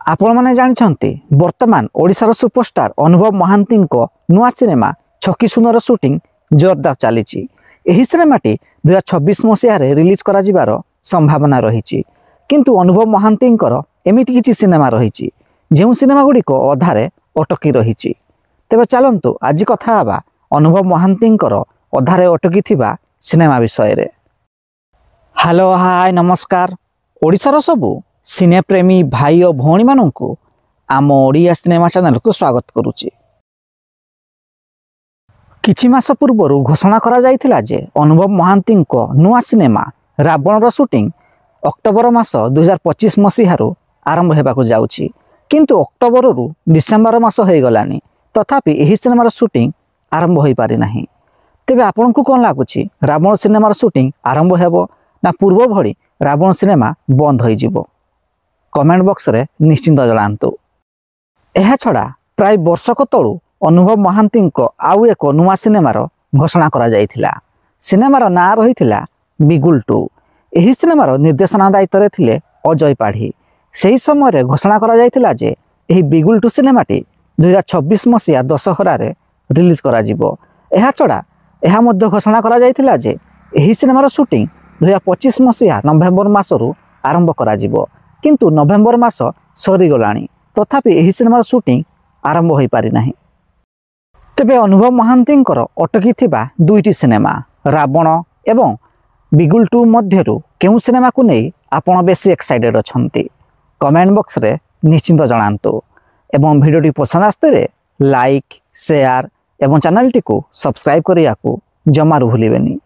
आपण मैंने जानते बर्तमान ओडिशार सुपरस्टार अनुभव महांती नुआ सिनेमा छकी सुनर शूटिंग जोरदार चली। सिनेमाटी 2026 मसीह रिलीज कर संभावना रही। किंतु अनुभव महांती एमती किसी सिनेमा रही जो सिनेमा गुड़िक अधारे अटकी रही। तेज चलतु आज कथा हवा अनुभव महांती अधारे अटकी सिनेमा विषय। हेलो हाय नमस्कार। ओडिशार सबू सिनेप्रेमी भाई और भौणी मानू आम ओडिया सिनेमा चैनल को स्वागत करुच्ची। किछि मास पूर्व घोषणा करा जायथिला जे अनुभव महांती नुआ सिनेमा रावणर शूटिंग अक्टोबर मास 2025 मसीह आरंभ होगा जाउछि। किंतु अक्टोबर रु डिसेम्बर मास हो गलानी तथापि एही सिनेमार शूटिंग आरंभ हो पारि नाही। तेबे आपनकु कोन लागुछि रावण सिनेमार शूटिंग आरंभ हेबो ना पूर्व भली रावण सिनेमा बंद हो जिवो? कमेंट बॉक्स रे निश्चिंत जणांतु। एहा छड़ा प्राय वर्षक तळु अनुभव महांती आउ एक नुआ सिनेमार घोषणा करा जायथिला। सिनेमार ना रहिथिला बिगुल 2। एही सिनेमार निर्देशना दायित्व थिले अजय पाढ़ी। सही समय घोषणा करा जायथिला जे एही बिगुल 2 सिनेमाटी 2026 मसीहा दशहरा रे रिलीज करा जिवो। एहा छड़ा एहा मध्य घोषणा करा जायथिला जे एही सिनेमार शूटिंग 2025 मसीहा नवेम्बर मासरू आरंभ करा जिवो। किंतु नवेम्बर मास सरी गलानी तथापि एही सिनेमार शूटिंग आरंभ हो पारि नाही। तेबे अनुभव महांती अटकी थिबा दुईटी सिनेमा रावण एवं बिगुल 2 मध्यरु केउ सिनेमा को नहीं आपण बेसी एक्साइटेड अछंती? कमेंट बॉक्स रे निश्चिंत जणांतु। एवं वीडियोटी पसंद आस्ते लाइक शेयर एवं चैनल टी को सब्सक्राइब करिया को जमारू भूलिबेनी।